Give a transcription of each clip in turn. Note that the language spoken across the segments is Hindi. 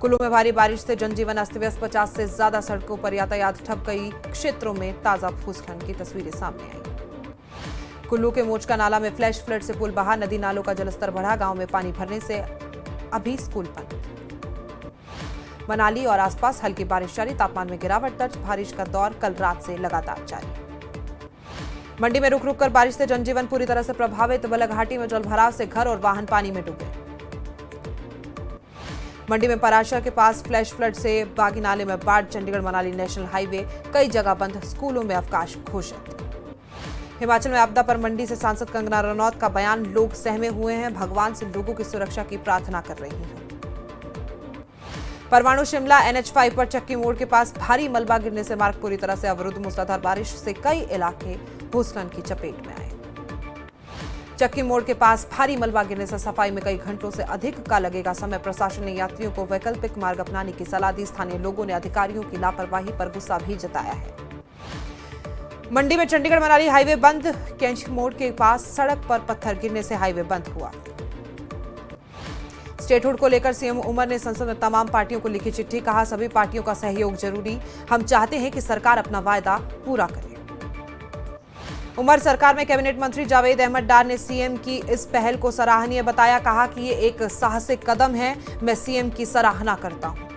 कुल्लू में भारी बारिश से जनजीवन अस्त व्यस्त, 50 से ज्यादा सड़कों पर यातायात ठप, कई क्षेत्रों में ताजा भूस्खलन की तस्वीरें सामने आई। कुल्लू के मोचका नाला में फ्लैश फ्लड से पुल बहा, नदी नालों का जलस्तर बढ़ा, गांव में पानी भरने से अभी स्कूल बंद। मनाली और आसपास हल्की बारिश जारी, तापमान में गिरावट दर्ज, बारिश का दौर कल रात से लगातार जारी। मंडी में रुक रुक कर बारिश से जनजीवन पूरी तरह से प्रभावित, बलघाटी में जलभराव से घर और वाहन पानी में डूबे। मंडी में पराशर के पास फ्लैश फ्लड से बागी नाले में बाढ़, चंडीगढ़ मनाली नेशनल हाईवे कई जगह बंद, स्कूलों में अवकाश घोषित। हिमाचल में आपदा पर मंडी से सांसद कंगना रनौत का बयान, लोग सहमे हुए हैं, भगवान से लोगों की सुरक्षा की प्रार्थना कर रही हैं। परवाणु शिमला NH5 पर चक्की मोड़ के पास भारी मलबा गिरने से मार्ग पूरी तरह से अवरुद्ध, मूसलाधार बारिश से कई इलाके भूस्खलन की चपेट में आए। चक्की मोड़ के पास भारी मलबा गिरने से सफाई में कई घंटों से अधिक का लगेगा समय, प्रशासन ने यात्रियों को वैकल्पिक मार्ग अपनाने की सलाह दी, स्थानीय लोगों ने अधिकारियों की लापरवाही पर गुस्सा भी जताया है। मंडी में चंडीगढ़ मनाली हाईवे बंद, कैंची मोड़ के पास सड़क पर पत्थर गिरने से हाईवे बंद हुआ। स्टेटहुड को लेकर सीएम उमर ने संसद में तमाम पार्टियों को लिखी चिट्ठी, कहा सभी पार्टियों का सहयोग जरूरी, हम चाहते हैं कि सरकार अपना वायदा पूरा करे। उमर सरकार में कैबिनेट मंत्री जावेद अहमद डार ने सीएम की इस पहल को सराहनीय बताया, कहा कि ये एक साहसिक कदम है, मैं सीएम की सराहना करता हूं।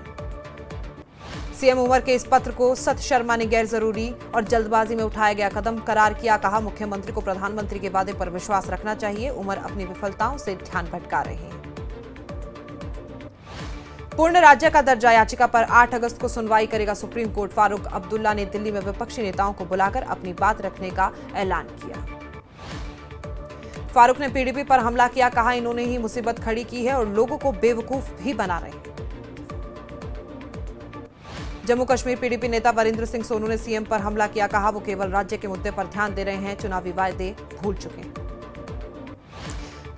सीएम उमर के इस पत्र को सत शर्मा ने गैर जरूरी और जल्दबाजी में उठाया गया कदम करार किया, कहा मुख्यमंत्री को प्रधानमंत्री के वादे पर विश्वास रखना चाहिए, उमर अपनी विफलताओं से ध्यान भटका रहे हैं। पूर्ण राज्य का दर्जा याचिका पर 8 अगस्त को सुनवाई करेगा सुप्रीम कोर्ट, फारूक अब्दुल्ला ने दिल्ली में विपक्षी नेताओं को बुलाकर अपनी बात रखने का ऐलान किया। फारूक ने पीडीपी पर हमला किया, कहा इन्होंने ही मुसीबत खड़ी की है और लोगों को बेवकूफ भी बना रहे हैं। जम्मू कश्मीर पीडीपी नेता वरिंद्र सिंह सोनू ने सीएम पर हमला किया, कहा वो केवल राज्य के मुद्दे पर ध्यान दे रहे हैं, चुनावी वायदे भूल चुके हैं।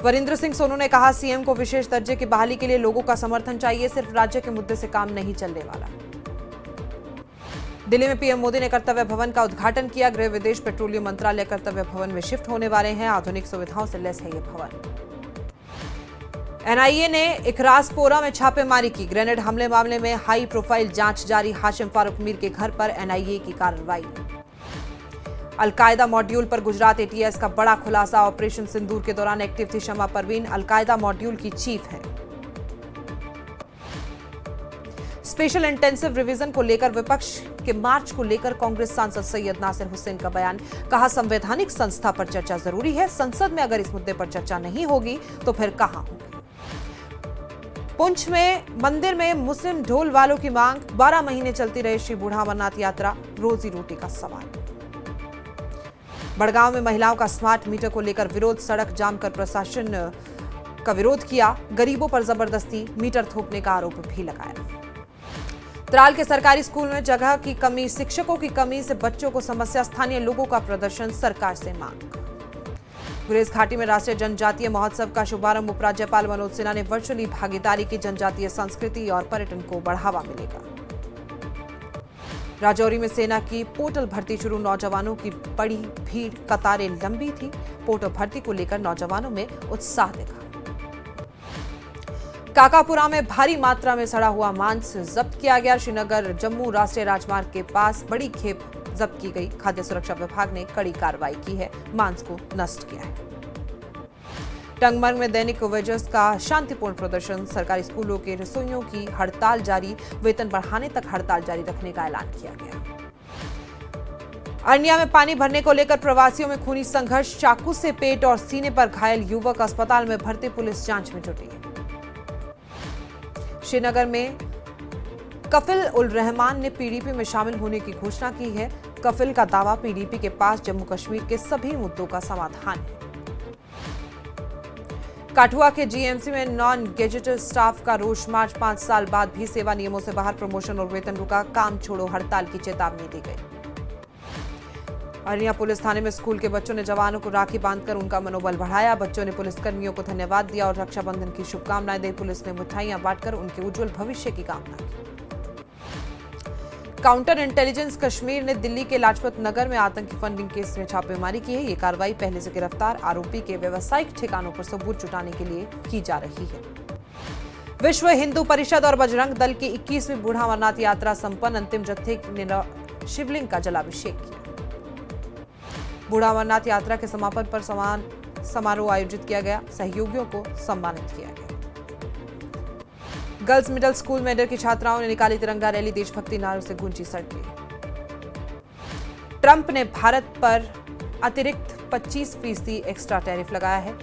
वरिंद्र सिंह सोनू ने कहा सीएम को विशेष दर्जे की बहाली के लिए लोगों का समर्थन चाहिए, सिर्फ राज्य के मुद्दे से काम नहीं चलने वाला। दिल्ली में पीएम मोदी ने कर्तव्य भवन का उद्घाटन किया, गृह विदेश पेट्रोलियम मंत्रालय कर्तव्य भवन में शिफ्ट होने वाले हैं, आधुनिक सुविधाओं से लैस है ये भवन। एनआईए ने इकरासपोरा में छापेमारी की, ग्रेनेड हमले मामले में हाई प्रोफाइल जांच जारी, हाशिम फारूक मीर के घर पर एनआईए की कार्रवाई। अलकायदा मॉड्यूल पर गुजरात एटीएस का बड़ा खुलासा, ऑपरेशन सिंदूर के दौरान एक्टिव थी शमा परवीन, अलकायदा मॉड्यूल की चीफ है। स्पेशल इंटेंसिव रिवीजन को लेकर विपक्ष के मार्च को लेकर कांग्रेस सांसद सैयद नासिर हुसैन का बयान, कहा संवैधानिक संस्था पर चर्चा जरूरी है, संसद में अगर इस मुद्दे पर चर्चा नहीं होगी तो फिर कहां होगी। पुंछ में मंदिर में मुस्लिम ढोल वालों की मांग, 12 महीने चलती रही श्री बूढ़ा अमरनाथ यात्रा, रोजी रोटी का सवाल। बड़गांव में महिलाओं का स्मार्ट मीटर को लेकर विरोध, सड़क जाम कर प्रशासन का विरोध किया, गरीबों पर जबरदस्ती मीटर थोपने का आरोप भी लगाया। त्राल के सरकारी स्कूल में जगह की कमी, शिक्षकों की कमी से बच्चों को समस्या, स्थानीय लोगों का प्रदर्शन, सरकार से मांग। गुरेज घाटी में राष्ट्रीय जनजातीय महोत्सव का शुभारंभ, उपराज्यपाल मनोज सिन्हा ने वर्चुअली भागीदारी की, जनजातीय संस्कृति और पर्यटन को बढ़ावा मिलेगा। राजौरी में सेना की पोर्टल भर्ती शुरू, नौजवानों की बड़ी भीड़, कतारें लंबी थी, पोर्टल भर्ती को लेकर नौजवानों में उत्साह दिखा। काकापुरा में भारी मात्रा में सड़ा हुआ मांस जब्त किया गया, श्रीनगर जम्मू राष्ट्रीय राजमार्ग के पास बड़ी खेप जब्त की गई, खाद्य सुरक्षा विभाग ने कड़ी कार्रवाई की है, मांस को नष्ट किया है। टंगमर्ग में दैनिक वेजेस का शांतिपूर्ण प्रदर्शन, सरकारी स्कूलों के रसोइयों की हड़ताल जारी, वेतन बढ़ाने तक हड़ताल जारी रखने का ऐलान किया गया। अरनिया में पानी भरने को लेकर प्रवासियों में खूनी संघर्ष, चाकू से पेट और सीने पर घायल युवक, अस्पताल में भर्ती, पुलिस जांच में जुटी। श्रीनगर में कफिल उल रहमान ने पीडीपी में शामिल होने की घोषणा की है, कफिल का दावा पीडीपी के पास जम्मू कश्मीर के सभी मुद्दों का समाधान है। काठुआ के जीएमसी में नॉन गेजेटेड स्टाफ का रोष मार्च, 5 साल बाद भी सेवा नियमों से बाहर, प्रमोशन और वेतन रुका, काम छोड़ो हड़ताल की चेतावनी दी गई। अरनिया पुलिस थाने में स्कूल के बच्चों ने जवानों को राखी बांधकर उनका मनोबल बढ़ाया, बच्चों ने पुलिसकर्मियों को धन्यवाद दिया और रक्षाबंधन की शुभकामनाएं दी, पुलिस ने मिठाइयां बांटकर उनके उज्जवल भविष्य की कामना की। काउंटर इंटेलिजेंस कश्मीर ने दिल्ली के लाजपत नगर में आतंकी फंडिंग केस में छापेमारी की है, ये कार्रवाई पहले से गिरफ्तार आरोपी के व्यावसायिक ठिकानों पर सबूत जुटाने के लिए की जा रही है। विश्व हिंदू परिषद और बजरंग दल की 21वीं बूढ़ा अमरनाथ यात्रा संपन्न। अंतिम जत्थे ने शिवलिंग का जलाभिषेक किया। बूढ़ा अमरनाथ यात्रा के समापन पर समारोह आयोजित किया गया। सहयोगियों को सम्मानित किया गया। गर्ल्स मिडिल स्कूल मेडर की छात्राओं ने निकाली तिरंगा रैली। देशभक्ति नारों से गूंजी सड़कें। ट्रंप ने भारत पर अतिरिक्त 25% एक्स्ट्रा टैरिफ लगाया है।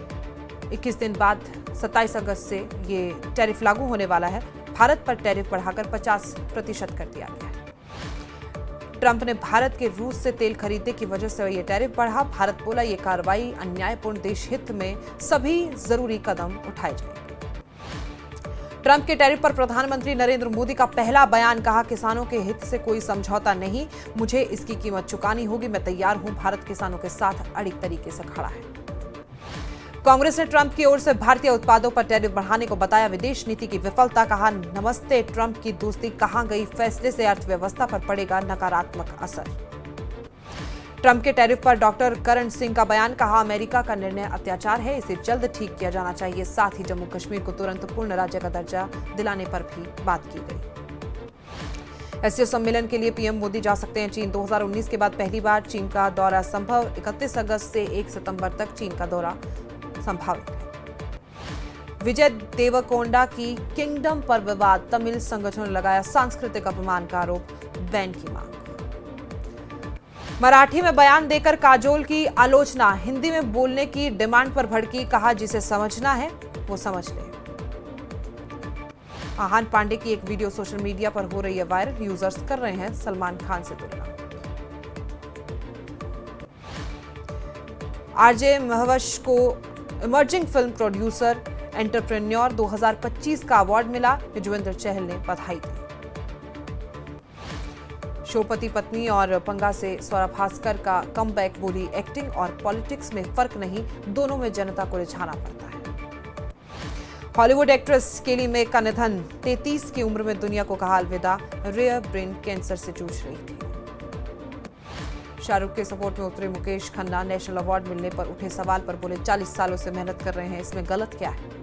21 दिन बाद 27 अगस्त से ये टैरिफ लागू होने वाला है। भारत पर टैरिफ बढ़ाकर 50% कर दिया गया है। ट्रंप ने भारत के रूस से तेल खरीदने की वजह से ये टैरिफ बढ़ा। भारत बोला ये कार्रवाई अन्यायपूर्ण, देश हित में सभी जरूरी कदम उठाए जाएंगे। ट्रंप के टैरिफ पर प्रधानमंत्री नरेंद्र मोदी का पहला बयान। कहा, किसानों के हित से कोई समझौता नहीं, मुझे इसकी कीमत चुकानी होगी। मैं तैयार हूं। भारत किसानों के साथ अड़िग तरीके से खड़ा है। कांग्रेस ने ट्रंप की ओर से भारतीय उत्पादों पर टैरिफ बढ़ाने को बताया विदेश नीति की विफलता। कहा, नमस्ते ट्रंप की दोस्ती कहां गई। फैसले से अर्थव्यवस्था पर पड़ेगा नकारात्मक असर। ट्रंप के टैरिफ पर डॉक्टर करण सिंह का बयान। कहा, अमेरिका का निर्णय अत्याचार है, इसे जल्द ठीक किया जाना चाहिए। साथ ही जम्मू कश्मीर को तुरंत पूर्ण राज्य का दर्जा दिलाने पर भी बात की गई। एससीओ सम्मेलन के लिए पीएम मोदी जा सकते हैं चीन। 2019 के बाद पहली बार चीन का दौरा संभव। 31 अगस्त से 1 सितंबर तक चीन का दौरा संभावित है। विजय देवरकोंडा की किंगडम पर विवाद। तमिल संगठनों ने लगाया सांस्कृतिक अपमान का आरोप। बैन की मांग। मराठी में बयान देकर काजोल की आलोचना। हिंदी में बोलने की डिमांड पर भड़की। कहा, जिसे समझना है वो समझ ले। आहान पांडे की एक वीडियो सोशल मीडिया पर हो रही है वायरल। यूजर्स कर रहे हैं सलमान खान से तुलना। आरजे महवश को इमर्जिंग फिल्म प्रोड्यूसर एंटरप्रेन्योर 2025 का अवार्ड मिला। युजवेंद्र चहल ने बधाई दी। शो पति पत्नी और पंगा से स्वरा भास्कर का कमबैक। बोली, एक्टिंग और पॉलिटिक्स में फर्क नहीं, दोनों में जनता को रिझाना पड़ता है। हॉलीवुड एक्ट्रेस केली मैक का निधन। 33 की उम्र में दुनिया को कहा अलविदा। रेयर ब्रेन कैंसर से जूझ रही थी। शाहरुख के सपोर्ट में उतरे मुकेश खन्ना। नेशनल अवार्ड मिलने पर उठे सवाल पर बोले, 40 सालों से मेहनत कर रहे हैं, इसमें गलत क्या है।